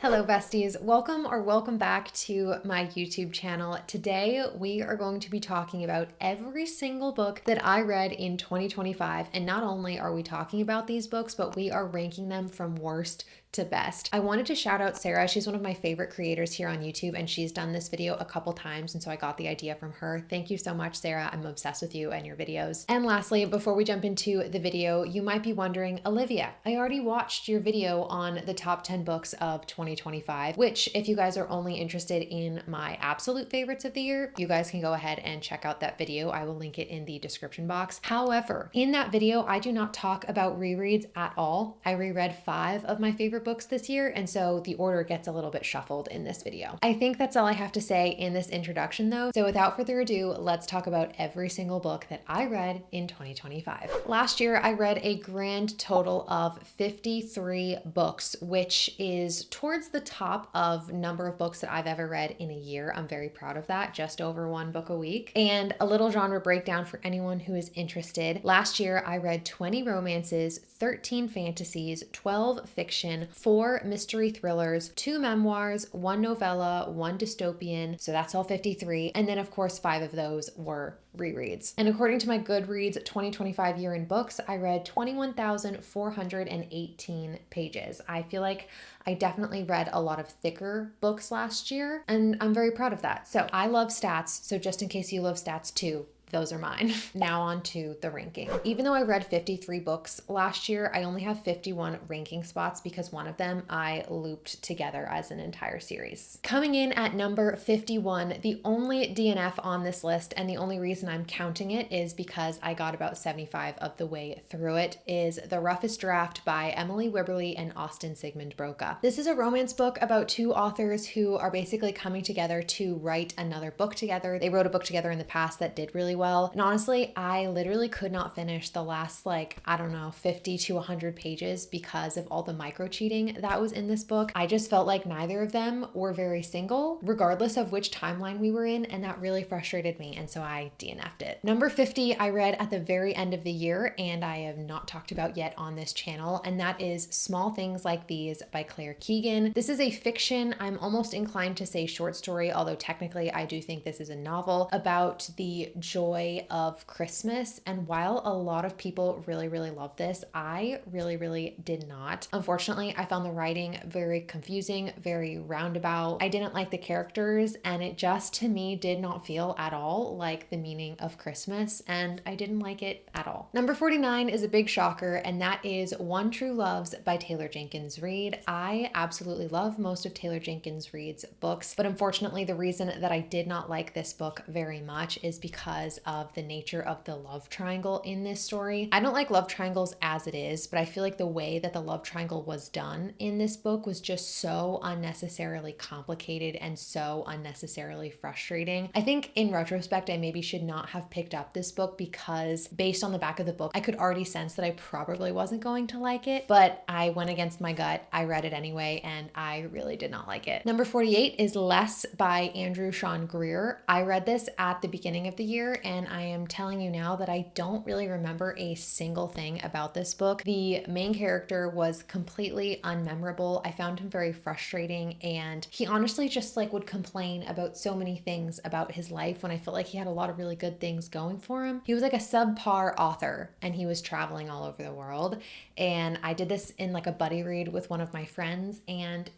Hello besties, welcome back to my YouTube channel. Today we are going to be talking about every single book that I read in 2025, and not only are we talking about these books, but we are ranking them from worst to best. I wanted to shout out Sarah. She's one of my favorite creators here on YouTube, and she's done this video a couple times, and so I got the idea from her. Thank you so much, Sarah. I'm obsessed with you and your videos. And lastly, before we jump into the video, you might be wondering, Olivia, I already watched your video on the top 10 books of 2025, which if you guys are only interested in my absolute favorites of the year, you guys can go ahead and check out that video. I will link it in the description box. However, in that video, I do not talk about rereads at all. I reread 5 of my favorite books this year, and so the order gets a little bit shuffled in this video. I think that's all I have to say in this introduction though, so without further ado, let's talk about every single book that I read in 2025. Last year, I read a grand total of 53 books, which is towards the top of number of books that I've ever read in a year. I'm very proud of that, just over 1 book a week. And a little genre breakdown for anyone who is interested. Last year, I read 20 romances, 13 fantasies, 12 fiction, 4 mystery thrillers, 2 memoirs, 1 novella, 1 dystopian. So that's all 53. And then of course, 5 of those were rereads. And according to my Goodreads 2025 year in books, I read 21,418 pages. I feel like I definitely read a lot of thicker books last year, and I'm very proud of that. So I love stats. So just in case you love stats too, those are mine. Now on to the ranking. Even though I read 53 books last year, I only have 51 ranking spots because one of them I looped together as an entire series. Coming in at number 51, the only DNF on this list, and the only reason I'm counting it is because I got about 75 of the way through it, is The Roughest Draft by Emily Wibberley and Austin Sigmund Broca. This is a romance book about 2 authors who are basically coming together to write another book together. They wrote a book together in the past that did really well. And honestly, I literally could not finish the last 50 to 100 pages because of all the micro cheating that was in this book. I just felt like neither of them were very single, regardless of which timeline we were in, and that really frustrated me, and so I DNF'd it. Number 50, I read at the very end of the year, and I have not talked about yet on this channel, and that is Small Things Like These by Claire Keegan. This is a fiction, I'm almost inclined to say short story, although technically I do think this is a novel, about the joy of Christmas. And while a lot of people really love this, I really did not. Unfortunately, I found the writing very confusing, very roundabout. I didn't like the characters, and it just to me did not feel at all like the meaning of Christmas, and I didn't like it at all. Number 49 is a big shocker, and that is One True Loves by Taylor Jenkins Reid. I absolutely love most of Taylor Jenkins Reid's books, but unfortunately the reason that I did not like this book very much is because of the nature of the love triangle in this story. I don't like love triangles as it is, but I feel like the way that the love triangle was done in this book was just so unnecessarily complicated and so unnecessarily frustrating. I think in retrospect, I maybe should not have picked up this book because based on the back of the book, I could already sense that I probably wasn't going to like it, but I went against my gut. I read it anyway, and I really did not like it. Number 48 is Less by Andrew Sean Greer. I read this at the beginning of the year, and I am telling you now that I don't really remember a single thing about this book. The main character was completely unmemorable. I found him very frustrating, and he honestly just would complain about so many things about his life when I felt like he had a lot of really good things going for him. He was like a subpar author, and he was traveling all over the world. And I did this in a buddy read with one of my friends, and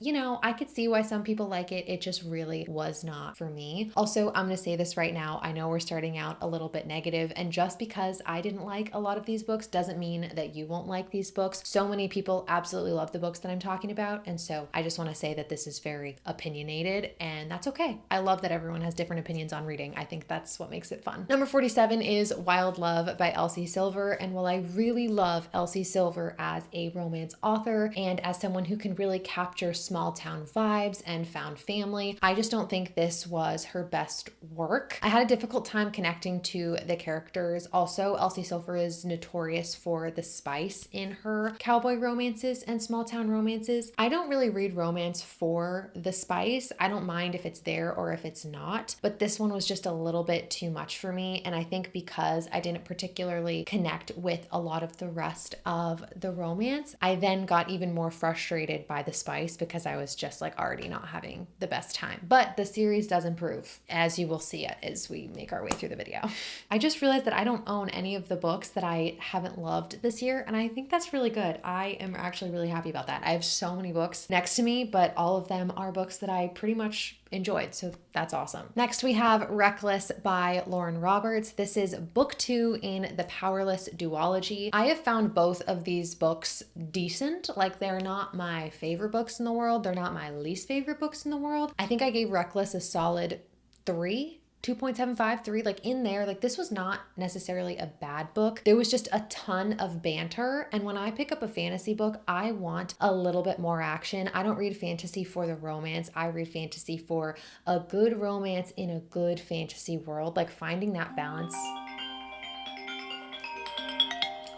I could see why some people like it. It just really was not for me. Also, I'm gonna say this right now. I know we're starting out a little bit negative, and just because I didn't like a lot of these books doesn't mean that you won't like these books. So many people absolutely love the books that I'm talking about, and so I just want to say that this is very opinionated, and that's okay. I love that everyone has different opinions on reading. I think that's what makes it fun. Number 47 is Wild Love by Elsie Silver, and while I really love Elsie Silver as a romance author and as someone who can really capture small town vibes and found family, I just don't think this was her best work. I had a difficult time connecting connecting to the characters. Also, Elsie Silver is notorious for the spice in her cowboy romances and small town romances. I don't really read romance for the spice. I don't mind if it's there or if it's not, but this one was just a little bit too much for me. And I think because I didn't particularly connect with a lot of the rest of the romance, I then got even more frustrated by the spice because I was just like already not having the best time. But the series does improve, as you will see it as we make our way through the video. I just realized that I don't own any of the books that I haven't loved this year, and I think that's really good. I am actually really happy about that. I have so many books next to me, but all of them are books that I pretty much enjoyed, so that's awesome. Next we have Reckless by Lauren Roberts. This is book 2 in the Powerless duology. I have found both of these books decent. Like, they're not my favorite books in the world. They're not my least favorite books in the world. I think I gave Reckless a solid 3. 2.75, 3, like in there. Like, this was not necessarily a bad book. There was just a ton of banter. And when I pick up a fantasy book, I want a little bit more action. I don't read fantasy for the romance. I read fantasy for a good romance in a good fantasy world. Like, finding that balance.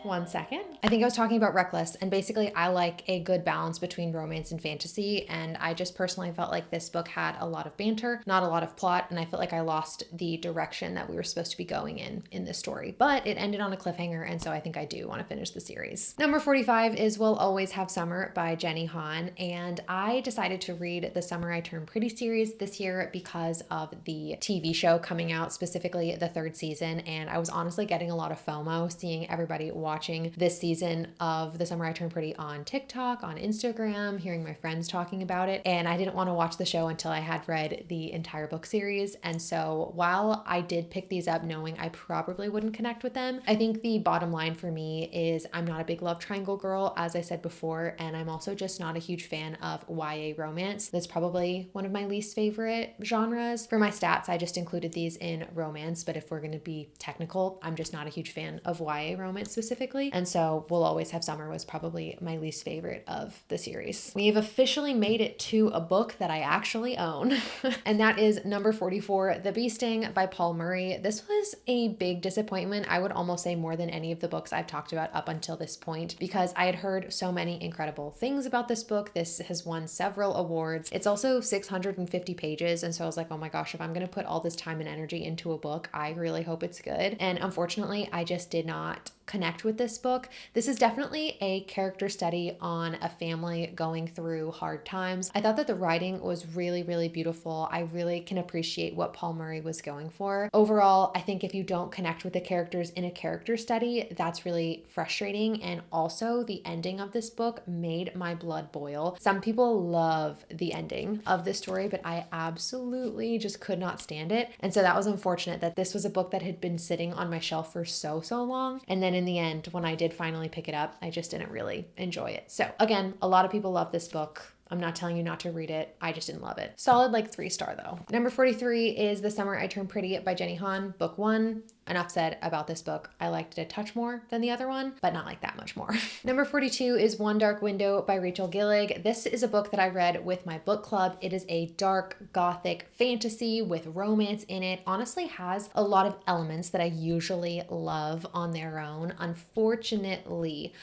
One second. I think I was talking about Reckless, and basically I like a good balance between romance and fantasy, and I just personally felt like this book had a lot of banter, not a lot of plot, and I felt like I lost the direction that we were supposed to be going in this story, but it ended on a cliffhanger, and so I think I do want to finish the series. Number 45 is We'll Always Have Summer by Jenny Han, and I decided to read the Summer I Turned Pretty series this year because of the TV show coming out, specifically the 3rd season, and I was honestly getting a lot of FOMO seeing everybody watching this season of The Summer I Turned Pretty on TikTok, on Instagram, hearing my friends talking about it. And I didn't want to watch the show until I had read the entire book series. And so while I did pick these up knowing I probably wouldn't connect with them, I think the bottom line for me is I'm not a big love triangle girl, as I said before, and I'm also just not a huge fan of YA romance. That's probably one of my least favorite genres. For my stats, I just included these in romance, but if we're going to be technical, I'm just not a huge fan of YA romance specifically. And so We'll Always Have Summer was probably my least favorite of the series. We have officially made it to a book that I actually own, and that is number 44, The Bee Sting by Paul Murray. This was a big disappointment. I would almost say more than any of the books I've talked about up until this point, because I had heard so many incredible things about this book. This has won several awards. It's also 650 pages, and so I was like, oh my gosh, if I'm going to put all this time and energy into a book, I really hope it's good. And unfortunately, I just did not connect with this book. This is definitely a character study on a family going through hard times. I thought that the writing was really, really beautiful. I really can appreciate what Paul Murray was going for. Overall, I think if you don't connect with the characters in a character study, that's really frustrating. And also, the ending of this book made my blood boil. Some people love the ending of this story, but I absolutely just could not stand it. And so that was unfortunate that this was a book that had been sitting on my shelf for so long. And then in the end, when I did finally pick it up, I just didn't really enjoy it. So again, a lot of people love this book. I'm not telling you not to read it. I just didn't love it. Solid like 3-star though. Number 43 is The Summer I Turned Pretty by Jenny Han, book 1. Enough said about this book. I liked it a touch more than the other one, but not like that much more. Number 42 is One Dark Window by Rachel Gillig. This is a book that I read with my book club. It is a dark gothic fantasy with romance in it. Honestly has a lot of elements that I usually love on their own. Unfortunately,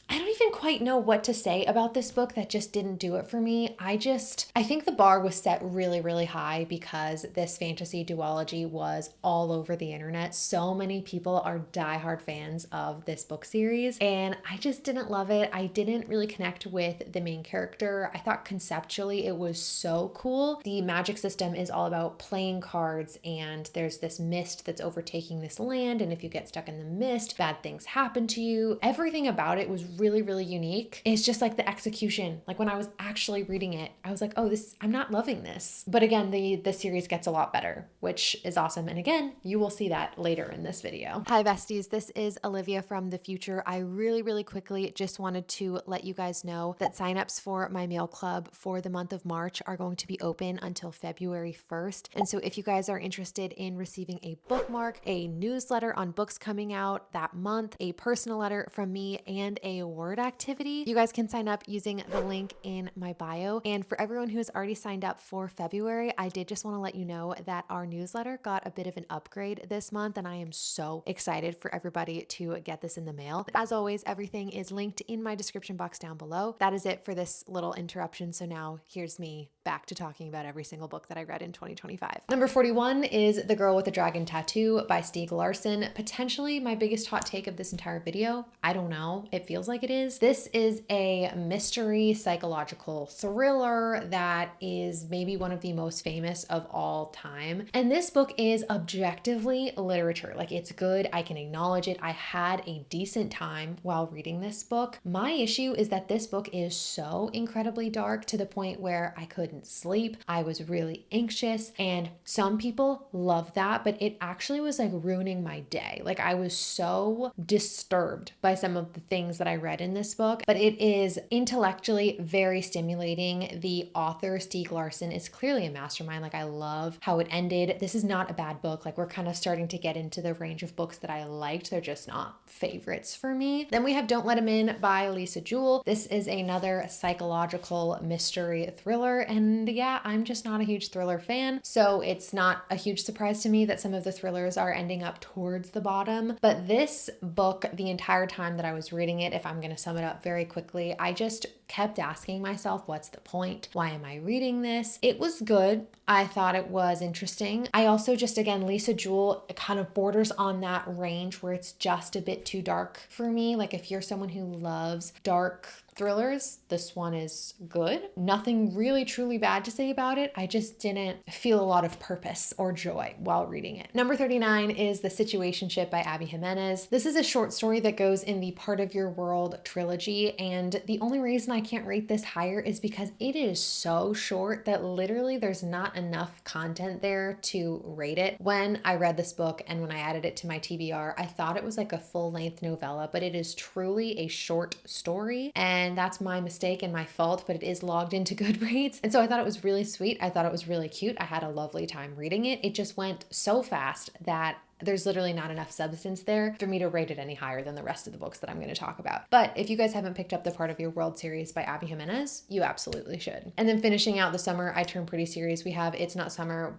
I don't even quite know what to say about this book that just didn't do it for me. I think the bar was set really, really high because this fantasy duology was all over the internet. So many people are diehard fans of this book series, and I just didn't love it. I didn't really connect with the main character. I thought conceptually it was so cool. The magic system is all about playing cards, and there's this mist that's overtaking this land, and if you get stuck in the mist, bad things happen to you. Everything about it was really, really unique. It's just like the execution. Like when I was actually reading it, I was like, oh, I'm not loving this. But again, the series gets a lot better, which is awesome. And again, you will see that later in this video. Hi besties, this is Olivia from the future. I really, really quickly just wanted to let you guys know that signups for my mail club for the month of March are going to be open until February 1st. And so if you guys are interested in receiving a bookmark, a newsletter on books coming out that month, a personal letter from me, and a word activity. You guys can sign up using the link in my bio. And for everyone who has already signed up for February, I did just want to let you know that our newsletter got a bit of an upgrade this month, and I am so excited for everybody to get this in the mail. As always, everything is linked in my description box down below. That is it for this little interruption. So now here's me back to talking about every single book that I read in 2025. Number 41 is The Girl with the Dragon Tattoo by Stieg Larsson. Potentially my biggest hot take of this entire video. I don't know. It feels like it is. This is a mystery psychological thriller that is maybe one of the most famous of all time. And this book is objectively literature. Like, it's good. I can acknowledge it. I had a decent time while reading this book. My issue is that this book is so incredibly dark to the point where I couldn't sleep. I was really anxious, and some people love that, but it actually was like ruining my day. Like, I was so disturbed by some of the things that I read in this book, but it is intellectually very stimulating. The author, Stieg Larsson, is clearly a mastermind. Like, I love how it ended. This is not a bad book. Like, we're kind of starting to get into the range of books that I liked. They're just not favorites for me. Then we have Don't Let Him In by Lisa Jewell. This is another psychological mystery thriller, and yeah, I'm just not a huge thriller fan, so it's not a huge surprise to me that some of the thrillers are ending up towards the bottom. But this book, the entire time that I was reading it, if I'm going to sum it up very quickly, I just kept asking myself, what's the point? Why am I reading this? It was good. I thought it was interesting. I also just, again, Lisa Jewell kind of borders on that range where it's just a bit too dark for me. Like, if you're someone who loves dark thrillers, this one is good. Nothing really truly bad to say about it. I just didn't feel a lot of purpose or joy while reading it. Number 39 is The Situationship by Abby Jimenez. This is a short story that goes in the Part of Your World trilogy, and the only reason I can't rate this higher is because it is so short that literally there's not enough content there to rate it. When I read this book and when I added it to my TBR, I thought it was like a full-length novella, but it is truly a short story, and that's my mistake and my fault, but it is logged into Goodreads. And so I thought it was really sweet. I thought it was really cute. I had a lovely time reading it. It just went so fast that there's literally not enough substance there for me to rate it any higher than the rest of the books that I'm going to talk about. But if you guys haven't picked up the Part of Your World series by Abby Jimenez, you absolutely should. And then finishing out the Summer I Turn Pretty series, we have It's Not Summer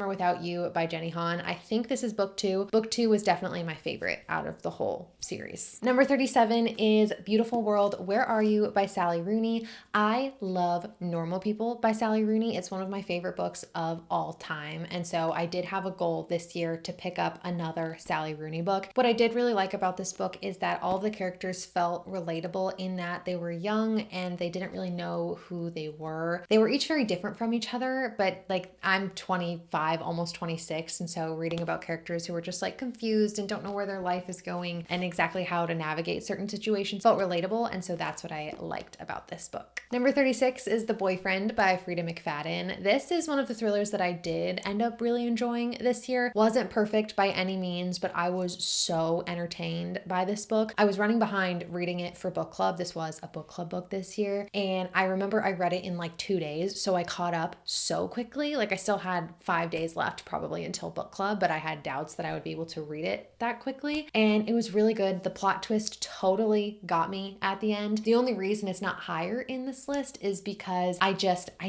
Without You by Jenny Han. I think this is book 2. Book 2 was definitely my favorite out of the whole series. Number 37 is Beautiful World, Where Are You by Sally Rooney. I love Normal People by Sally Rooney. It's one of my favorite books of all time. And so I did have a goal this year to pick up another Sally Rooney book. What I did really like about this book is that all of the characters felt relatable in that they were young and they didn't really know who they were. They were each very different from each other, but like, I'm 25, almost 26, and so reading about characters who are just like confused and don't know where their life is going and exactly how to navigate certain situations felt relatable, and so that's what I liked about this book. Number 36 is The Boyfriend by Frida McFadden. This is one of the thrillers that I did end up really enjoying this year. Wasn't perfect by any means, but I was so entertained by this book. I was running behind reading it for book club. This was a book club book this year, and I remember I read it in like 2 days, so I caught up so quickly. Like, I still had 5 days left probably until book club, but I had doubts that I would be able to read it that quickly, and it was really good. The plot twist totally got me at the end. The only reason it's not higher in this list is because I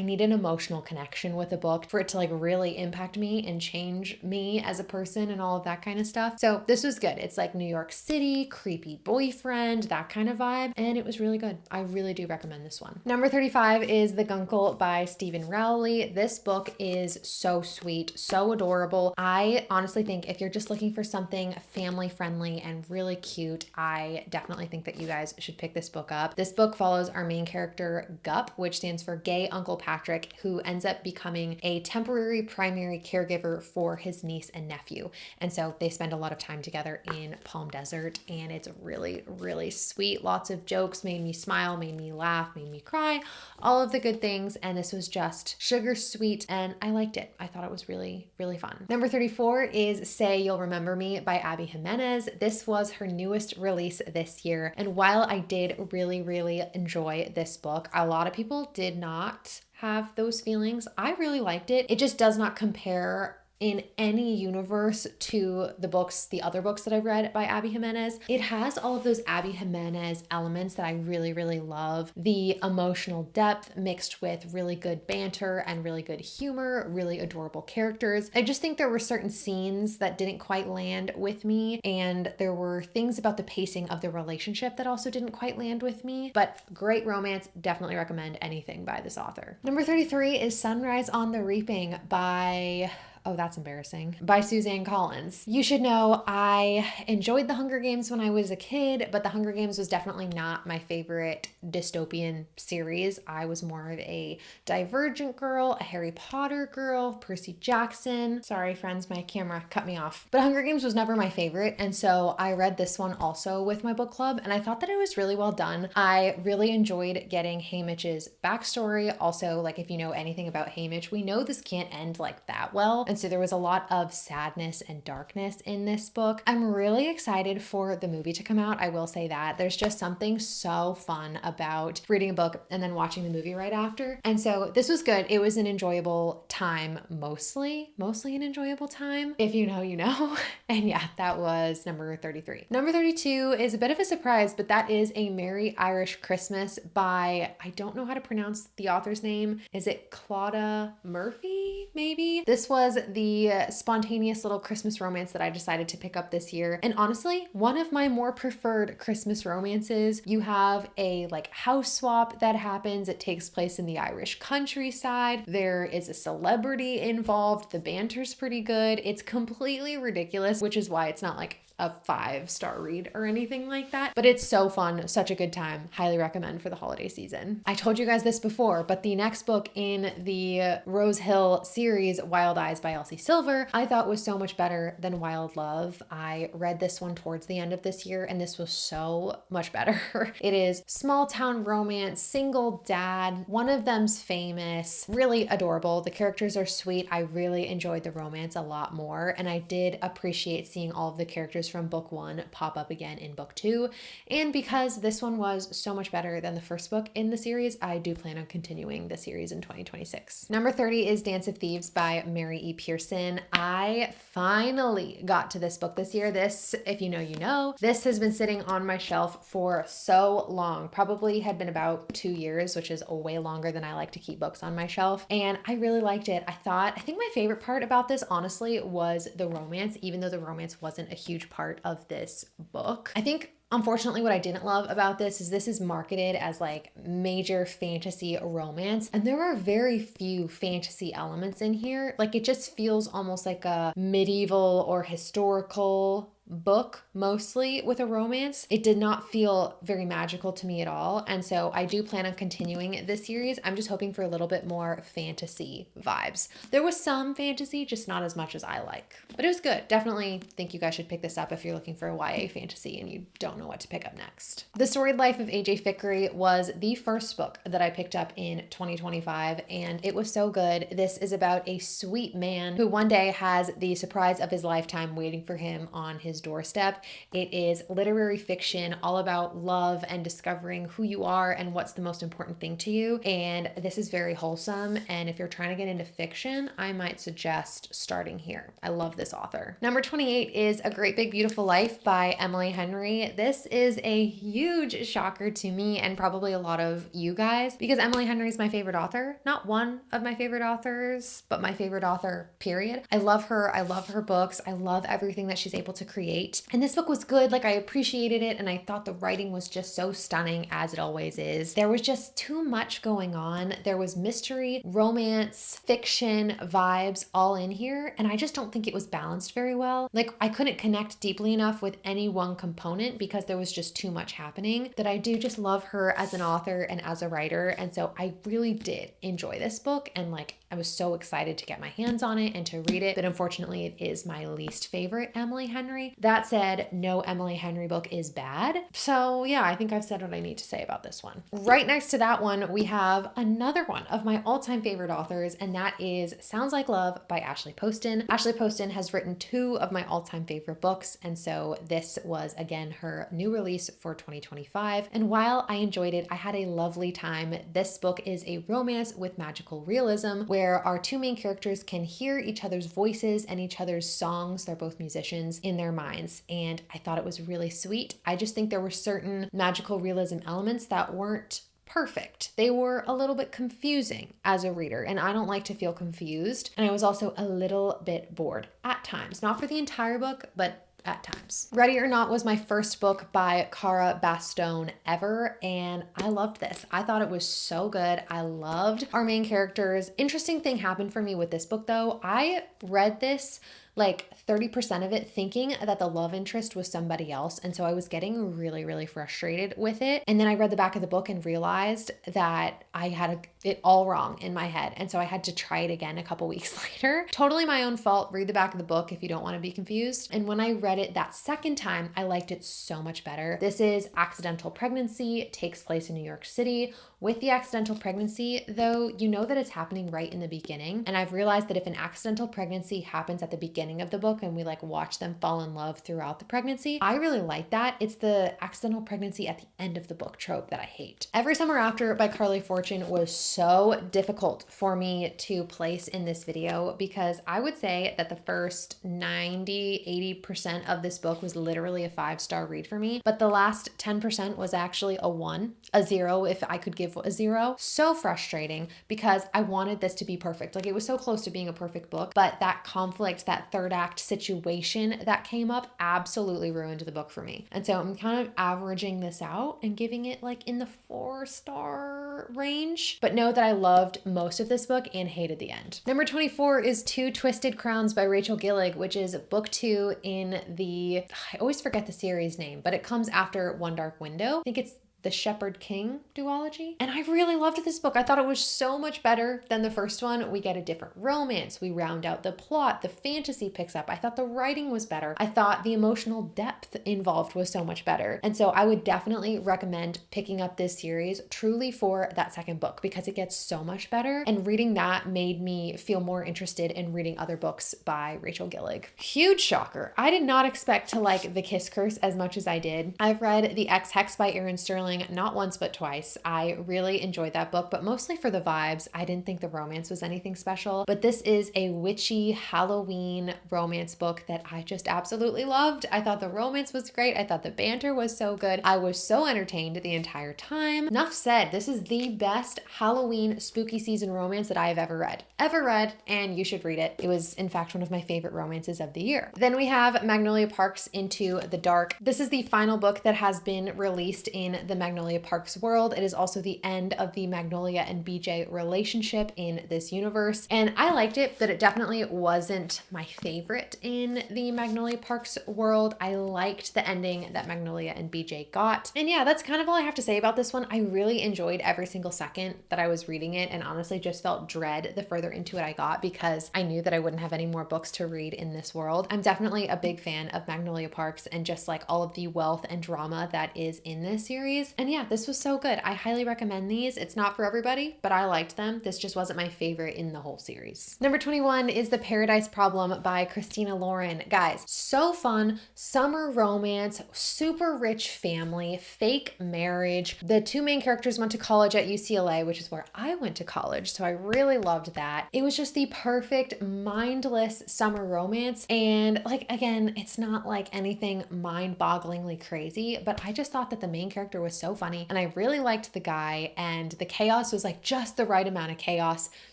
need an emotional connection with a book for it to like really impact me and change me as a person and all of that kind of stuff. So this was good. It's like New York City, creepy boyfriend, that kind of vibe, and it was really good. I really do recommend this one. Number 35 is The Guncle by Stephen Rowley. This book is so sweet, so adorable. I honestly think if you're just looking for something family friendly and really cute, I definitely think that you guys should pick this book up. This book follows our main character, Gup, which stands for Gay Uncle Patrick, who ends up becoming a temporary primary caregiver for his niece and nephew. And so they spend a lot of time together in Palm Desert, and it's really, really sweet. Lots of jokes, made me smile, made me laugh, made me cry, all of the good things. And this was just sugar sweet, and I liked it. I thought it was really, really fun. Number 34 is Say You'll Remember Me by Abby Jimenez. This was her newest release this year. And while I did really, really enjoy this book, a lot of people did not have those feelings. I really liked it. It just does not compare in any universe to the other books that I've read by Abby Jimenez. It has all of those Abby Jimenez elements that I really, really love. The emotional depth mixed with really good banter and really good humor, really adorable characters. I just think there were certain scenes that didn't quite land with me, and there were things about the pacing of the relationship that also didn't quite land with me, but great romance. Definitely recommend anything by this author. Number 33 is Sunrise on the Reaping by... oh, that's embarrassing. By Suzanne Collins. You should know I enjoyed The Hunger Games when I was a kid, but The Hunger Games was definitely not my favorite dystopian series. I was more of a Divergent girl, a Harry Potter girl, Percy Jackson. Sorry, friends, my camera cut me off. But Hunger Games was never my favorite, and so I read this one also with my book club, and I thought that it was really well done. I really enjoyed getting Haymitch's backstory. Also, like, if you know anything about Haymitch, we know this can't end like that well. And so there was a lot of sadness and darkness in this book. I'm really excited for the movie to come out. I will say that. There's just something so fun about reading a book and then watching the movie right after. And so this was good. It was an enjoyable time, mostly an enjoyable time. If you know, you know. And yeah, that was number 33. Number 32 is a bit of a surprise, but that is A Merry Irish Christmas by, I don't know how to pronounce the author's name. Is it Claudia Murphy, maybe? This was the spontaneous little Christmas romance that I decided to pick up this year. And honestly, one of my more preferred Christmas romances. You have a like house swap that happens. It takes place in the Irish countryside. There is a celebrity involved. The banter's pretty good. It's completely ridiculous, which is why it's not like a 5-star read or anything like that. But it's so fun, such a good time. Highly recommend for the holiday season. I told you guys this before, but the next book in the Rose Hill series, Wild Eyes by Elsie Silver, I thought was so much better than Wild Love. I read this one towards the end of this year, and this was so much better. It is small town romance, single dad. One of them's famous, really adorable. The characters are sweet. I really enjoyed the romance a lot more, and I did appreciate seeing all of the characters from book 1 pop up again in book 2. And because this one was so much better than the first book in the series, I do plan on continuing the series in 2026. Number 30 is Dance of Thieves by Mary E. Pearson. I finally got to this book this year. This, if you know, you know, this has been sitting on my shelf for so long, probably had been about 2 years, which is way longer than I like to keep books on my shelf. And I really liked it. I think my favorite part about this, honestly, was the romance, even though the romance wasn't a huge part of this book. I think unfortunately, what I didn't love about this is marketed as like major fantasy romance, and there are very few fantasy elements in here. Like, it just feels almost like a medieval or historical book, mostly with a romance. It did not feel very magical to me at all. And so I do plan on continuing this series. I'm just hoping for a little bit more fantasy vibes. There was some fantasy, just not as much as I like, but it was good. Definitely think you guys should pick this up if you're looking for a YA fantasy and you don't know what to pick up next. The Storied Life of AJ Fickery was the first book that I picked up in 2025, and it was so good. This is about a sweet man who one day has the surprise of his lifetime waiting for him on his doorstep. It is literary fiction all about love and discovering who you are and what's the most important thing to you. And this is very wholesome. And if you're trying to get into fiction, I might suggest starting here. I love this author. Number 28 is A Great Big Beautiful Life by Emily Henry. This is a huge shocker to me and probably a lot of you guys, because Emily Henry is my favorite author. Not one of my favorite authors, but my favorite author, period. I love her. I love her books. I love everything that she's able to create. And this book was good. Like, I appreciated it, and I thought the writing was just so stunning, as it always is. There was just too much going on. There was mystery, romance, fiction, vibes all in here, and I just don't think it was balanced very well. Like, I couldn't connect deeply enough with any one component because there was just too much happening. That I do just love her as an author and as a writer, and so I really did enjoy this book, and like, I was so excited to get my hands on it and to read it, but unfortunately it is my least favorite Emily Henry. That said, no Emily Henry book is bad. So yeah, I think I've said what I need to say about this one. Right next to that one, we have another one of my all-time favorite authors, and that is Sounds Like Love by Ashley Poston. Ashley Poston has written 2 of my all-time favorite books, and so this was again her new release for 2025. And while I enjoyed it, I had a lovely time. This book is a romance with magical realism where our 2 main characters can hear each other's voices and each other's songs, they're both musicians, in their minds. And I thought it was really sweet. I just think there were certain magical realism elements that weren't perfect. They were a little bit confusing as a reader, and I don't like to feel confused. And I was also a little bit bored at times, not for the entire book, but at times. Ready or Not was my first book by Cara Bastone ever, and I loved this. I thought it was so good. I loved our main characters. Interesting thing happened for me with this book though. I read this like 30% of it thinking that the love interest was somebody else. And so I was getting really, really frustrated with it. And then I read the back of the book and realized that I had it all wrong in my head. And so I had to try it again a couple weeks later. Totally my own fault. Read the back of the book if you don't want to be confused. And when I read it that second time, I liked it so much better. This is Accidental Pregnancy. It takes place in New York City. With the accidental pregnancy, though, you know that it's happening right in the beginning. And I've realized that if an accidental pregnancy happens at the beginning of the book and we like watch them fall in love throughout the pregnancy, I really like that. It's the accidental pregnancy at the end of the book trope that I hate. Every Summer After by Carly Fortune was so difficult for me to place in this video because I would say that the first 90-80% of this book was literally a 5-star read for me. But the last 10% was actually a 1, a 0 if I could give a 0. So frustrating because I wanted this to be perfect. Like it was so close to being a perfect book, but that conflict, that third act situation that came up absolutely ruined the book for me. And so I'm kind of averaging this out and giving it like in the 4-star range, but know that I loved most of this book and hated the end. Number 24 is Two Twisted Crowns by Rachel Gillig, which is book 2 in the, I always forget the series name, but it comes after One Dark Window. I think it's the Shepherd King duology. And I really loved this book. I thought it was so much better than the first one. We get a different romance. We round out the plot. The fantasy picks up. I thought the writing was better. I thought the emotional depth involved was so much better. And so I would definitely recommend picking up this series truly for that second book because it gets so much better. And reading that made me feel more interested in reading other books by Rachel Gillig. Huge shocker. I did not expect to like The Kiss Curse as much as I did. I've read The Ex-Hex by Erin Sterling not once but twice. I really enjoyed that book, but mostly for the vibes. I didn't think the romance was anything special, but this is a witchy Halloween romance book that I just absolutely loved. I thought the romance was great. I thought the banter was so good. I was so entertained the entire time. Enough said, this is the best Halloween spooky season romance that I have ever read, and you should read it. It was in fact one of my favorite romances of the year. Then we have Magnolia Parks Into the Dark. This is the final book that has been released in the Magnolia Parks world. It is also the end of the Magnolia and BJ relationship in this universe. And I liked it, but it definitely wasn't my favorite in the Magnolia Parks world. I liked the ending that Magnolia and BJ got. And yeah, that's kind of all I have to say about this one. I really enjoyed every single second that I was reading it and honestly just felt dread the further into it I got because I knew that I wouldn't have any more books to read in this world. I'm definitely a big fan of Magnolia Parks and just like all of the wealth and drama that is in this series. And yeah, this was so good. I highly recommend these. It's not for everybody, but I liked them. This just wasn't my favorite in the whole series. Number 21 is The Paradise Problem by Christina Lauren. Guys, so fun, summer romance, super rich family, fake marriage. The 2 main characters went to college at UCLA, which is where I went to college, so I really loved that. It was just the perfect mindless summer romance, and like again, it's not like anything mind-bogglingly crazy, but I just thought that the main character was so funny and I really liked the guy, and the chaos was like just the right amount of chaos.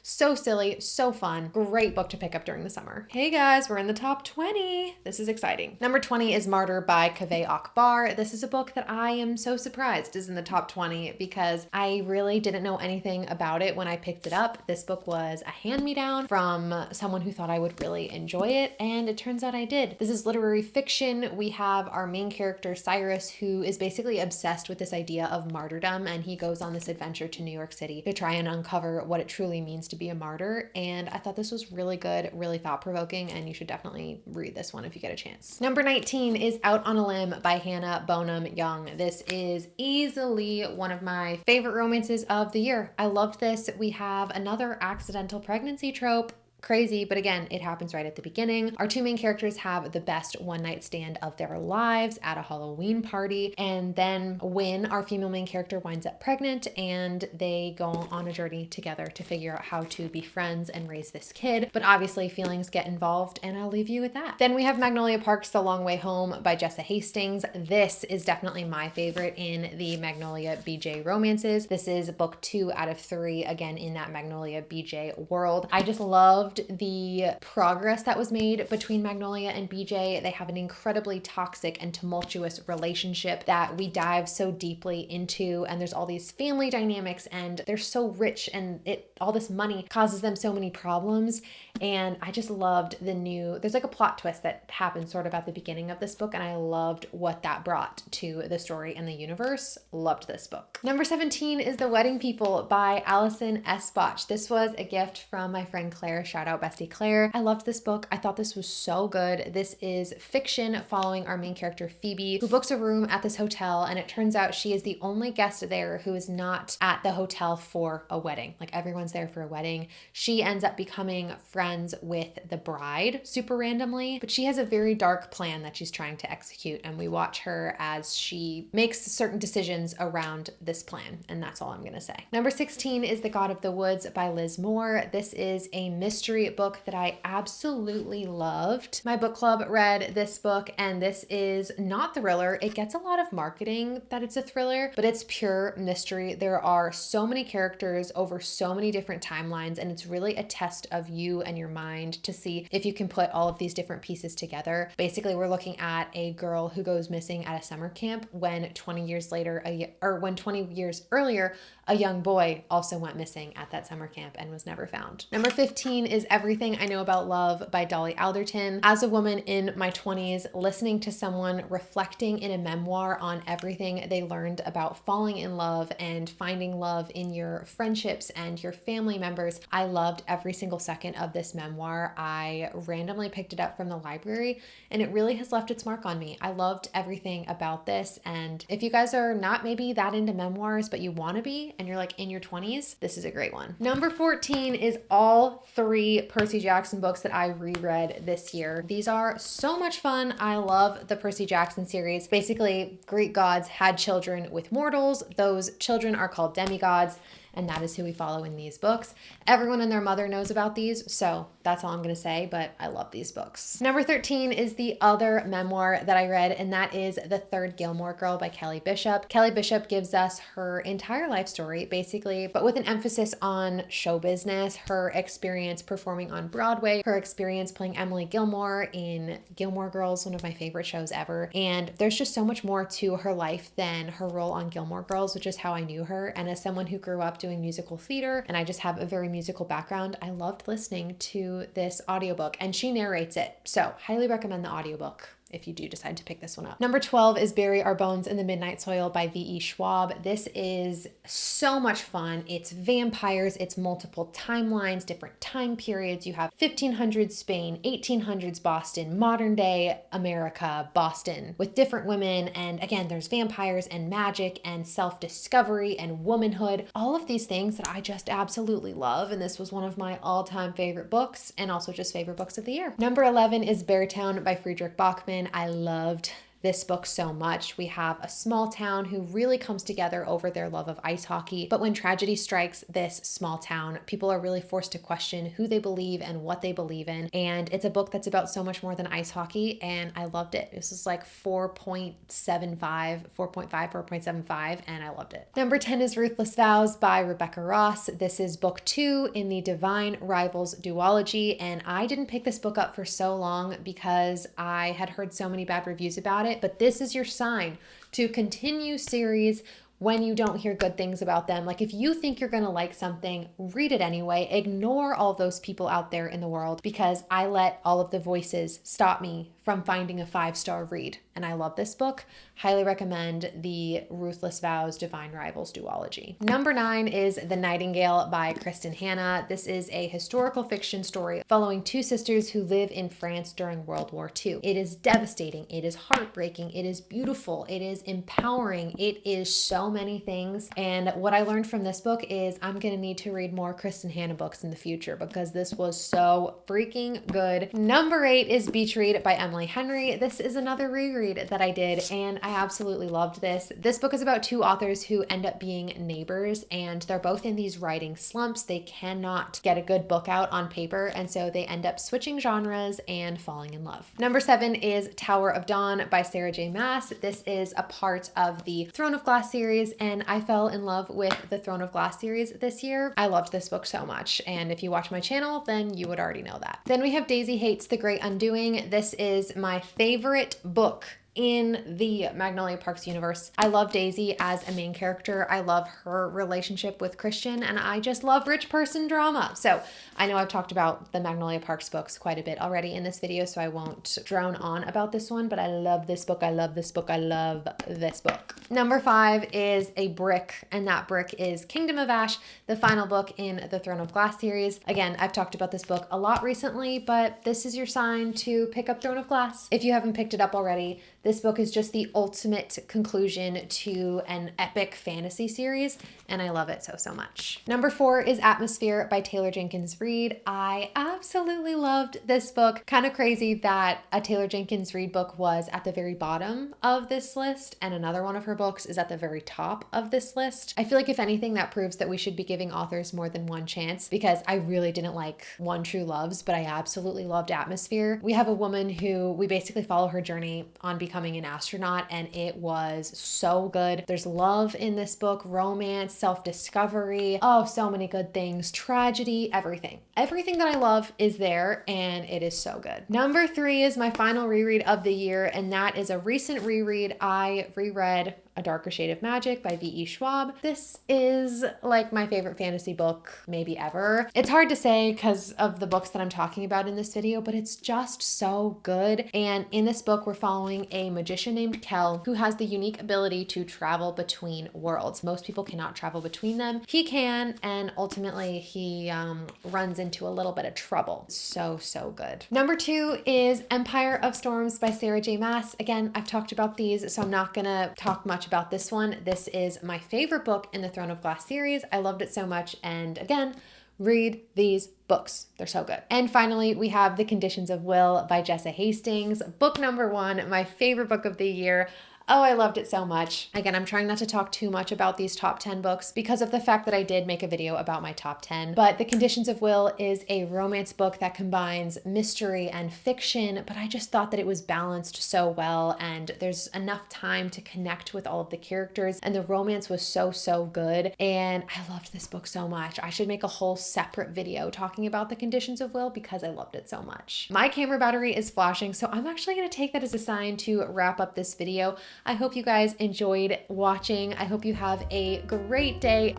So silly, so fun. Great book to pick up during the summer. Hey guys, we're in the top 20. This is exciting. Number 20 is Martyr by Kaveh Akbar. This is a book that I am so surprised is in the top 20 because I really didn't know anything about it when I picked it up. This book was a hand-me-down from someone who thought I would really enjoy it, and it turns out I did. This is literary fiction. We have our main character Cyrus, who is basically obsessed with this idea of martyrdom, and he goes on this adventure to New York City to try and uncover what it truly means to be a martyr. And I thought this was really good, really thought-provoking, and you should definitely read this one if you get a chance. Number 19 is Out on a Limb by Hannah Bonham Young. This is easily one of my favorite romances of the year. I loved this. We have another accidental pregnancy trope. Crazy, but again, it happens right at the beginning. Our two main characters have the best one-night stand of their lives at a Halloween party, and then Wynn, our female main character, winds up pregnant, and they go on a journey together to figure out how to be friends and raise this kid. But obviously feelings get involved, and I'll leave you with that. Then we have Magnolia Park's The Long Way Home by Jessa Hastings. This is definitely my favorite in the Magnolia BJ romances. This is book 2 out of 3, again in that Magnolia BJ world. I just loved the progress that was made between Magnolia and BJ. They have an incredibly toxic and tumultuous relationship that we dive so deeply into, and there's all these family dynamics, and they're so rich, and all this money causes them so many problems. And I just loved there's like a plot twist that happens sort of at the beginning of this book, and I loved what that brought to the story and the universe. Loved this book. Number 17 is The Wedding People by Allison S. Botch. This was a gift from my friend Claire. Shout out bestie Claire. I loved this book. I thought this was so good. This is fiction following our main character Phoebe, who books a room at this hotel, and it turns out she is the only guest there who is not at the hotel for a wedding. Like, everyone's there for a wedding. She ends up becoming friends with the bride super randomly, but she has a very dark plan that she's trying to execute, and we watch her as she makes certain decisions around this plan, and that's all I'm gonna say. Number 16 is The God of the Woods by Liz Moore. This is a mystery book that I absolutely loved. My book club read this book, and this is not thriller. It gets a lot of marketing that it's a thriller, but it's pure mystery. There are so many characters over so many different timelines, and it's really a test of you and your mind to see if you can put all of these different pieces together. Basically, we're looking at a girl who goes missing at a summer camp when 20 years earlier, a young boy also went missing at that summer camp and was never found. Number 15 is Everything I Know About Love by Dolly Alderton. As a woman in my 20s, listening to someone reflecting in a memoir on everything they learned about falling in love and finding love in your friendships and your family members, I loved every single second of this memoir. I randomly picked it up from the library, and it really has left its mark on me. I loved everything about this, and if you guys are not maybe that into memoirs, but you want to be, and you're like in your 20s, this is a great one. Number 14 is all 3 Percy Jackson books that I reread this year. These are so much fun. I love the Percy Jackson series. Basically, Greek gods had children with mortals. Those children are called demigods, and that is who we follow in these books. Everyone and their mother knows about these, so that's all I'm gonna say, but I love these books. Number 13 is the other memoir that I read, and that is The Third Gilmore Girl by Kelly Bishop. Kelly Bishop gives us her entire life story, basically, but with an emphasis on show business, her experience performing on Broadway, her experience playing Emily Gilmore in Gilmore Girls, one of my favorite shows ever, and there's just so much more to her life than her role on Gilmore Girls, which is how I knew her, and as someone who grew up doing musical theater, and I just have a very musical background, I loved listening to this audiobook, and she narrates it. So highly recommend the audiobook if you do decide to pick this one up. Number 12 is Bury Our Bones in the Midnight Soil by V.E. Schwab. This is so much fun. It's vampires, it's multiple timelines, different time periods. You have 1500s Spain, 1800s Boston, modern day America, Boston, with different women. And again, there's vampires and magic and self-discovery and womanhood, all of these things that I just absolutely love. And this was one of my all-time favorite books, and also just favorite books of the year. Number 11 is Beartown by Friedrich Bachmann. I loved this book so much. We have a small town who really comes together over their love of ice hockey. But when tragedy strikes this small town, people are really forced to question who they believe and what they believe in. And it's a book that's about so much more than ice hockey. And I loved it. This is like 4.75, and I loved it. Number 10 is Ruthless Vows by Rebecca Ross. This is book 2 in the Divine Rivals duology. And I didn't pick this book up for so long because I had heard so many bad reviews about it. But this is your sign to continue series when you don't hear good things about them. Like, if you think you're gonna like something, read it anyway. Ignore all those people out there in the world, because I let all of the voices stop me from finding a 5-star read. And I love this book. Highly recommend the Ruthless Vows Divine Rivals duology. Number 9 is The Nightingale by Kristen Hanna. This is a historical fiction story following two sisters who live in France during World War II. It is devastating. It is heartbreaking. It is beautiful. It is empowering. It is so many things. And what I learned from this book is I'm gonna need to read more Kristen Hanna books in the future, because this was so freaking good. Number 8 is Beach Read by Emily Henry. This is another reread that I did, and I absolutely loved this. This book is about two authors who end up being neighbors, and they're both in these writing slumps. They cannot get a good book out on paper, and so they end up switching genres and falling in love. Number 7 is Tower of Dawn by Sarah J. Maas. This is a part of the Throne of Glass series, and I fell in love with the Throne of Glass series this year. I loved this book so much, and if you watch my channel, then you would already know that. Then we have Daisy Hates the Great Undoing. This is my favorite book in the Magnolia Parks universe. I love Daisy as a main character. I love her relationship with Christian, and I just love rich person drama. So I know I've talked about the Magnolia Parks books quite a bit already in this video, so I won't drone on about this one, but I love this book. I love this book. I love this book. Number 5 is a brick, and that brick is Kingdom of Ash, the final book in the Throne of Glass series. Again, I've talked about this book a lot recently, but this is your sign to pick up Throne of Glass. If you haven't picked it up already, this book is just the ultimate conclusion to an epic fantasy series, and I love it so, so much. Number 4 is Atmosphere by Taylor Jenkins Reid. I absolutely loved this book. Kind of crazy that a Taylor Jenkins Reid book was at the very bottom of this list, and another one of her books is at the very top of this list. I feel like if anything, that proves that we should be giving authors more than one chance, because I really didn't like One True Loves, but I absolutely loved Atmosphere. We have a woman who we basically follow her journey on becoming an astronaut, and it was so good. There's love in this book, romance, self-discovery, oh, so many good things, tragedy, everything. Everything that I love is there, and it is so good. Number 3 is my final reread of the year, and that is a recent reread. I reread A Darker Shade of Magic by V.E. Schwab. This is like my favorite fantasy book maybe ever. It's hard to say because of the books that I'm talking about in this video, but it's just so good. And in this book, we're following a magician named Kel who has the unique ability to travel between worlds. Most people cannot travel between them. He can, and ultimately he runs into a little bit of trouble. So, so good. Number 2 is Empire of Storms by Sarah J. Maas. Again, I've talked about these, so I'm not gonna talk much about this one. This is my favorite book in the Throne of Glass series. I loved it so much, and again, read these books. They're so good. And finally, we have The Conditions of Will by Jessa Hastings. Book number 1, my favorite book of the year. Oh, I loved it so much. Again, I'm trying not to talk too much about these top 10 books because of the fact that I did make a video about my top 10. But The Conditions of Will is a romance book that combines mystery and fiction, but I just thought that it was balanced so well, and there's enough time to connect with all of the characters, and the romance was so, so good. And I loved this book so much. I should make a whole separate video talking about The Conditions of Will because I loved it so much. My camera battery is flashing, so I'm actually going to take that as a sign to wrap up this video. I hope you guys enjoyed watching. I hope you have a great day.